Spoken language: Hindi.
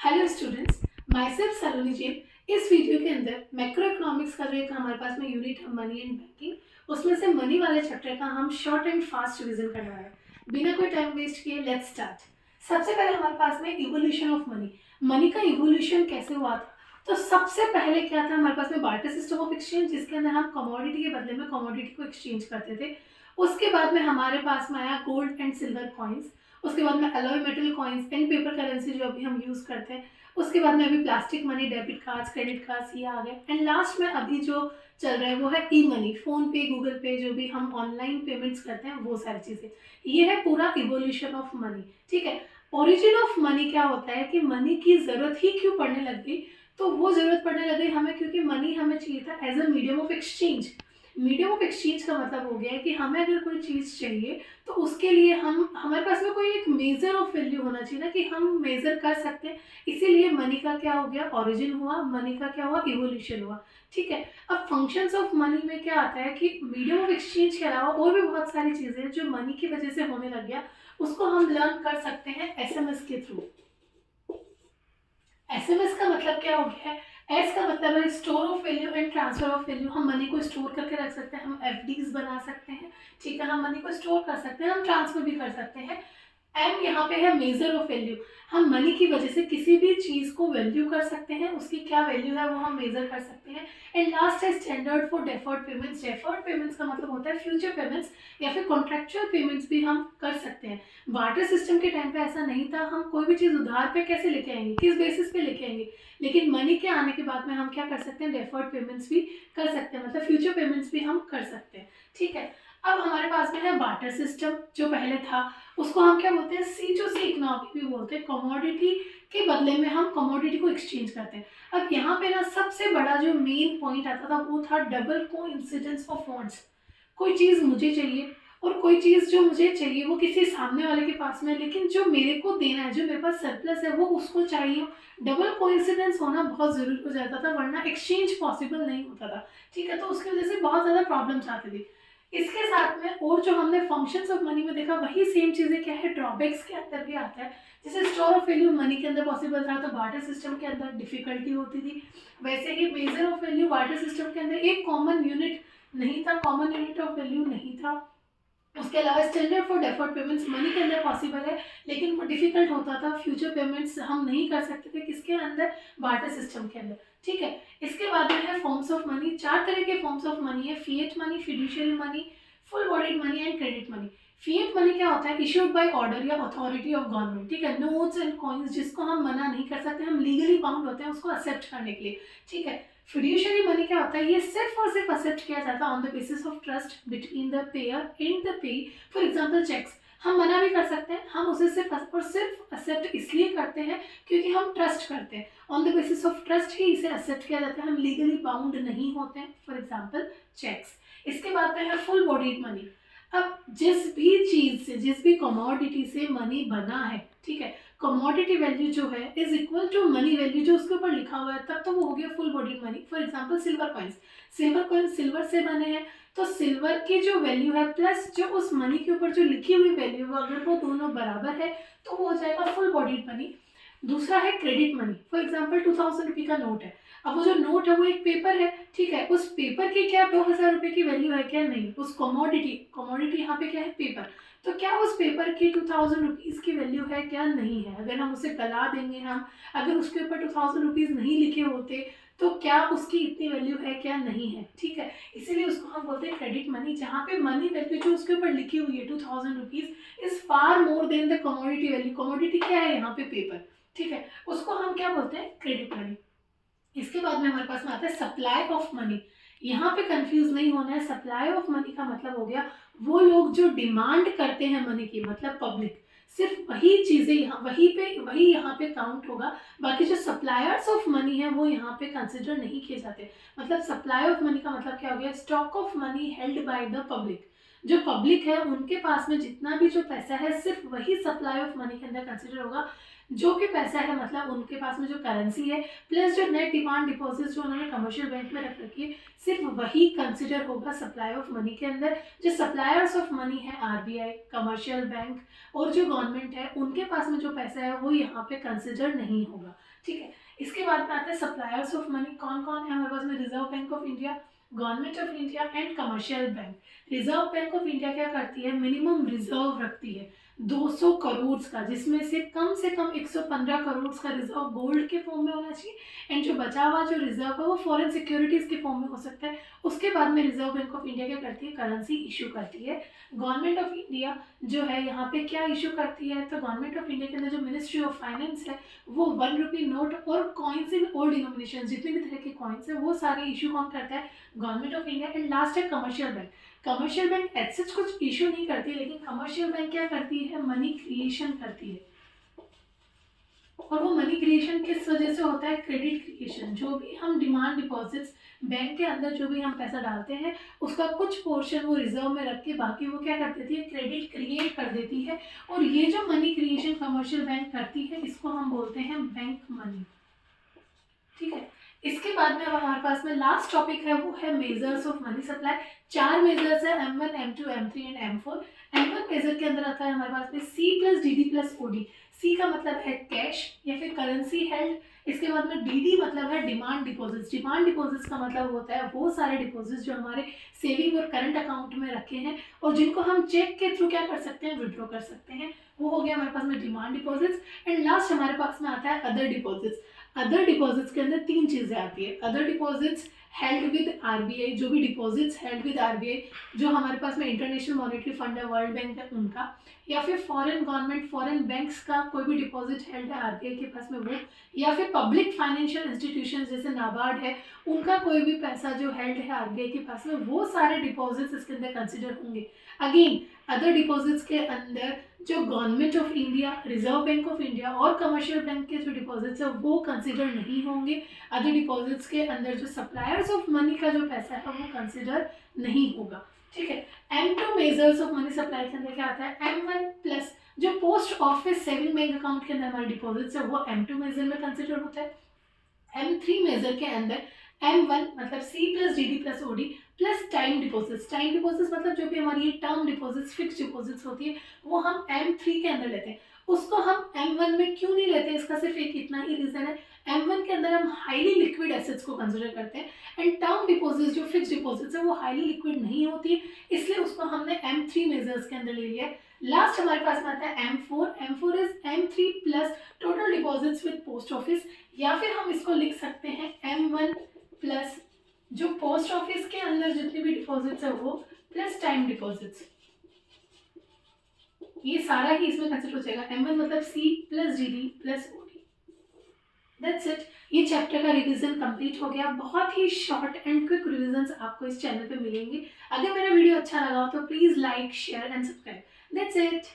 हेलो स्टूडेंट्स, माई सेल्फ सलोनी जैन। इस वीडियो के अंदर मैक्रो इकोनॉमिक्स का जो एक हमारे पास में यूनिट है मनी एंड बैंकिंग, उसमें से मनी वाले चैप्टर का हम शॉर्ट एंड फास्ट रिवीजन करने वाले हैं। बिना कोई टाइम वेस्ट किए लेट्स स्टार्ट। सबसे पहले हमारे पास में इवोल्यूशन ऑफ मनी, मनी का इवोल्यूशन कैसे हुआ था। तो सबसे पहले क्या था, हमारे पास में बार्टर सिस्टम ऑफ एक्सचेंज, जिसके अंदर हम कमोडिटी के बदले में कमोडिटी को एक्सचेंज करते थे। उसके बाद में हमारे पास में आया गोल्ड एंड सिल्वर कॉइन्स। उसके बाद में alloy metal coins and paper currency जो अभी हम यूज करते हैं। उसके बाद में अभी plastic money, debit cards, credit cards ये आ गए। एंड लास्ट में अभी जो चल रहा है वो है ई मनी, फोन पे, गूगल पे, जो भी हम ऑनलाइन पेमेंट्स करते हैं वो सारी चीजें। ये है पूरा इवोल्यूशन ऑफ मनी। ठीक है, ओरिजिन ऑफ मनी क्या होता है कि मनी की जरूरत ही क्यों पड़ने लग गई। तो वो जरूरत पड़ने लग गई हमें क्योंकि मनी हमें चाहिए था as a medium of exchange. Medium of exchange का मतलब हो गया है कि हमें अगर कोई चीज़ चाहिए तो उसके लिए हम हमारे पास में कोई एक मेजर ऑफ वैल्यू होना चाहिए ना, कि हम मेजर कर सकते हैं। इसीलिए मनी का क्या हो गया, ओरिजिन हुआ, मनी का क्या हुआ, इवोल्यूशन हुआ। ठीक है, अब फंक्शंस ऑफ मनी में क्या आता है कि मीडियम ऑफ एक्सचेंज के अलावा और भी बहुत सारी चीज़ें जो मनी की वजह से होने लग गया, उसको हम लर्न कर सकते हैं एसएमएस के थ्रू। एसएमएस का मतलब क्या हो गया है, एस का मतलब है store of value and transfer of value. हम मनी को स्टोर करके रख सकते हैं, हम एफडीज बना सकते हैं। ठीक है, हम मनी को स्टोर कर सकते हैं, हम ट्रांसफर भी कर सकते हैं। एम यहाँ पे है मेजर ऑफ वैल्यू। हम मनी की वजह से किसी भी चीज को वैल्यू कर सकते हैं, उसकी क्या वैल्यू है वो हम मेजर कर सकते हैं। एंड लास्ट है standard for deferred payments. Deferred payments का मतलब होता है फ्यूचर पेमेंट्स या फिर कॉन्ट्रेक्चुअल पेमेंट्स भी हम कर सकते हैं। बार्टर सिस्टम के टाइम पे ऐसा नहीं था, हम कोई भी चीज उधार पे कैसे लेके आएंगे, किस बेसिस पे लेके आएंगे। लेकिन मनी के आने के बाद में हम क्या कर सकते हैं, डेफर्ड पेमेंट्स भी कर सकते हैं, मतलब फ्यूचर पेमेंट्स भी हम कर सकते हैं। ठीक है, अब हमारे पास में है बार्टर सिस्टम। जो पहले था उसको हम क्या बोलते हैं, सी टू सी इकोनॉमी भी बोलते हैं। कमोडिटी के बदले में हम कमोडिटी को एक्सचेंज करते हैं। अब यहाँ पे ना सबसे बड़ा जो मेन पॉइंट आता था वो था डबल को इंसिडेंस ऑफ फंड्स। कोई चीज मुझे चाहिए और कोई चीज जो मुझे चाहिए वो किसी सामने वाले के पास में है, लेकिन जो मेरे को देना है, जो मेरे पास सरप्लस है, वो उसको चाहिए। डबल कोइंसिडेंस होना बहुत जरूरी हो जाता था, वरना एक्सचेंज पॉसिबल नहीं होता था। ठीक है, तो उसकी वजह से बहुत ज्यादा प्रॉब्लम्स आती थी। इसके साथ में और जो हमने फंक्शंस ऑफ मनी में देखा वही सेम चीजें क्या है, ड्रॉबैक्स के अंदर भी आता है। जैसे स्टोर ऑफ वैल्यू मनी के अंदर पॉसिबल था, तो बार्टर सिस्टम के अंदर डिफिकल्टी होती थी। वैसे ही measure of value barter system के अंदर एक कॉमन यूनिट नहीं था, कॉमन यूनिट ऑफ वैल्यू नहीं था। उसके अलावा standard for deferred payments money के अंदर पॉसिबल है, लेकिन वो डिफिकल्ट होता था। फ्यूचर पेमेंट्स हम नहीं कर सकते थे किसके अंदर, बार्टर सिस्टम के अंदर। ठीक है, इसके बाद में है फॉर्म्स ऑफ मनी। चार तरह के फॉर्म्स ऑफ मनी है, fiat money, fiduciary money, full bodied money and credit money. Fiat money क्या होता है, इशूड बाय ऑर्डर या अथॉरिटी ऑफ गवर्नमेंट। ठीक है, नोट्स एंड कॉइन्स जिसको हम मना नहीं कर सकते, हम लीगली बाउंड होते हैं उसको एक्सेप्ट करने के लिए। ठीक है, फिड्यूशियरी मनी क्या होता है, ये सिर्फ और सिर्फ एक्सेप्ट किया जाता है on the basis of trust between the payer and the payee. For example cheques हम मना भी कर सकते हैं, हम उसे सिर्फ और सिर्फ एक्सेप्ट इसलिए करते हैं क्योंकि हम ट्रस्ट करते हैं। On the basis of trust ही इसे एक्सेप्ट किया जाता है, हम लीगली बाउंड नहीं होते हैं। For example cheques. इसके बाद में है फुल बॉडीड मनी। अब जिस भी चीज से, जिस भी कमोडिटी से मनी बना है, ठीक है, कमोडिटी वैल्यू जो है is equal to money value जो उसके ऊपर लिखा हुआ है, तब तो वो हो गया full bodied money. For example silver coins, silver coins silver से बने हैं, तो सिल्वर की जो वैल्यू है प्लस जो उस मनी के ऊपर जो लिखी हुई वैल्यू है, अगर वो दोनों बराबर है तो वो हो जाएगा फुल बॉडीड मनी। दूसरा है क्रेडिट मनी। फॉर एग्जांपल 2000 रुपये का नोट है, अब वो जो नोट है वो एक पेपर है। ठीक है, उस पेपर की क्या 2000 रुपये की वैल्यू है क्या, नहीं। उस कमोडिटी, कमोडिटी यहाँ पे क्या है, पेपर, तो क्या उस पेपर की 2000 रुपीज की वैल्यू है क्या, नहीं है। अगर हम उसे गला देंगे, हम अगर उसके ऊपर 2000 रुपीज नहीं लिखे होते तो क्या उसकी इतनी वैल्यू है क्या, नहीं है। ठीक है, इसीलिए उसको हम बोलते हैं क्रेडिट मनी, जहाँ पे मनी वैल्यू जो उसके ऊपर लिखी हुई है 2000 rupees is far more than the commodity value. Commodity क्या है यहाँ पे, पेपर। ठीक है, उसको हम क्या बोलते हैं, क्रेडिट मनी। इसके बाद में हमारे पास में आता है सप्लाई ऑफ मनी। यहाँ पे कंफ्यूज नहीं होना है, सप्लाई ऑफ मनी का मतलब हो गया वो लोग जो डिमांड करते हैं मनी की, मतलब पब्लिक, सिर्फ वही चीजें यहाँ वही यहाँ पे काउंट होगा। बाकी जो सप्लायर्स ऑफ मनी है वो यहाँ पे कंसिडर नहीं किए जाते। मतलब सप्लाई ऑफ मनी का मतलब क्या हो गया, stock of money held by the public. जो पब्लिक है उनके पास में जितना भी जो पैसा है सिर्फ वही सप्लाई ऑफ मनी के अंदर कंसिडर होगा। जो भी पैसा है मतलब उनके पास में जो करेंसी है प्लस जो नेट डिमांड डिपॉजिट जो उन्होंने कमर्शियल बैंक में रख रखी है, सिर्फ वही कंसिडर होगा सप्लाई ऑफ मनी के अंदर। जो सप्लायर्स ऑफ मनी है आरबीआई, कमर्शियल बैंक और जो गवर्नमेंट है, उनके पास में जो पैसा है वो यहाँ पे कंसिडर नहीं होगा। ठीक है, इसके बाद में आते हैं सप्लायर्स ऑफ मनी। कौन कौन है हमारे पास में? Reserve bank of India, government of India and commercial bank. Reserve bank of India क्या करती है? मिनिमम रिजर्व रखती है 200 करोड़ का, जिसमें से कम 115 करोड़ का रिजर्व गोल्ड के फॉर्म में होना चाहिए एंड जो बचा हुआ जो रिजर्व है वो फॉरेन सिक्योरिटीज के फॉर्म में हो सकता है। उसके बाद में रिजर्व बैंक ऑफ इंडिया क्या करती है? करेंसी इशू करती है। गवर्नमेंट ऑफ इंडिया जो है यहाँ पे क्या इशू करती है? तो गवर्नमेंट ऑफ इंडिया के अंदर जो मिनिस्ट्री ऑफ फाइनेंस है वो 1 रुपी नोट और कॉइन्स इन ओल्ड डिनोमिनेशन, जितने भी तरह के कॉइन्स है वो सारे इशू कौन करता है? Government of India. And last है कमर्शियल बैंक। कमर्शियल बैंक ऐसे कुछ इशू नहीं करती, लेकिन कमर्शियल बैंक क्या करती है? मनी क्रिएशन करती है। और वो मनी क्रिएशन किस वजह से होता है? Credit creation. जो भी हम डिमांड डिपॉजिट्स बैंक के अंदर जो भी हम पैसा डालते हैं उसका कुछ पोर्शन वो रिजर्व में रख के बाकी वो क्या कर देती है? क्रेडिट क्रिएट कर देती है। और ये जो मनी क्रिएशन कमर्शियल बैंक करती है इसको हम बोलते हैं बैंक मनी। ठीक है, इसके बाद में अब हमारे पास में लास्ट टॉपिक है वो है measures of money supply. 4 measures है, M1, M2, M3 and M4। M1 major के अंदर आता है हमारे पास में C plus DD plus OD। C का मतलब है कैश या फिर करेंसी हेल्ड। इसके बाद में DD मतलब है डिमांड डिपॉजिट्स। डिमांड डिपॉजिट्स का मतलब होता है वो सारे डिपॉजिट्स जो हमारे सेविंग और करंट अकाउंट में रखे हैं और जिनको हम चेक के थ्रू क्या कर सकते हैं? विड्रॉ कर सकते हैं। वो हो गया हमारे पास में डिमांड डिपॉजिट्स। एंड लास्ट हमारे पास में आता है अदर डिपॉजिट्स। अदर डिपॉजिट्स के अंदर 3 चीज़ें आती है। Other deposits held with RBI, जो भी डिपॉजिट्स हेल्ड विद आरबीआई, जो हमारे पास में इंटरनेशनल मॉनेटरी फंड है, वर्ल्ड बैंक है उनका, या फिर फॉरेन गवर्नमेंट फॉरेन बैंक्स का कोई भी डिपॉजिट हेल्ड है आरबीआई के पास में वो, या फिर पब्लिक फाइनेंशियल इंस्टीट्यूशन जैसे नाबार्ड है उनका कोई भी पैसा जो हेल्ड है आरबीआई के पास में, वो सारे डिपॉजिट्स इसके अंदर कंसिडर होंगे। अगेन अदर डिपॉजिट्स के अंदर जो government of India, reserve bank of India और कमर्शियल बैंक के जो डिपॉजिट्स है वो कंसिडर नहीं होंगे। अदर डिपॉजिट्स के अंदर जो सप्लायर्स ऑफ मनी का जो पैसा है वो कंसिडर नहीं होगा। ठीक है, M2 measures of money supply के अंदर क्या आता है? M1 प्लस जो post office saving bank account के अंदर हमारे डिपॉजिट्स है वो M2 मेजर में कंसिडर होता है। M3 मेजर के अंदर M1 मतलब C plus DD plus OD plus time deposits. Time deposits मतलब जो भी हमारी ये टर्म डिपॉजिट्स, फिक्स डिपॉजिट्स होती है वो हम M3 के अंदर लेते हैं। उसको हम M1 में क्यों नहीं लेते? इसका सिर्फ एक इतना ही रीजन है, M1 के अंदर हम हाईली लिक्विड एसेट्स को कंसिडर करते हैं एंड टर्म डिपॉजिट्स जो फिक्स डिपॉजिट्स है वो हाईली लिक्विड नहीं होती है, इसलिए उसको हमने M3 मेजर्स के अंदर ले लिया है। लास्ट हमारे पास में आता है M4। M4 is M3 plus total deposits with post office, या फिर हम इसको लिख सकते हैं M1 प्लस जो पोस्ट ऑफिस के अंदर जितने भी डिपॉजिट्स है वो प्लस टाइम डिपॉजिट्स, ये सारा ही इसमें कंसिडर हो जाएगा। M1 मतलब C plus DD plus OD। That's it, ये चैप्टर का रिवीजन कंप्लीट हो गया। बहुत ही शॉर्ट एंड क्विक रिविजन्स आपको इस चैनल पे मिलेंगे। अगर मेरा वीडियो अच्छा लगा हो तो please like, share and subscribe. That's it.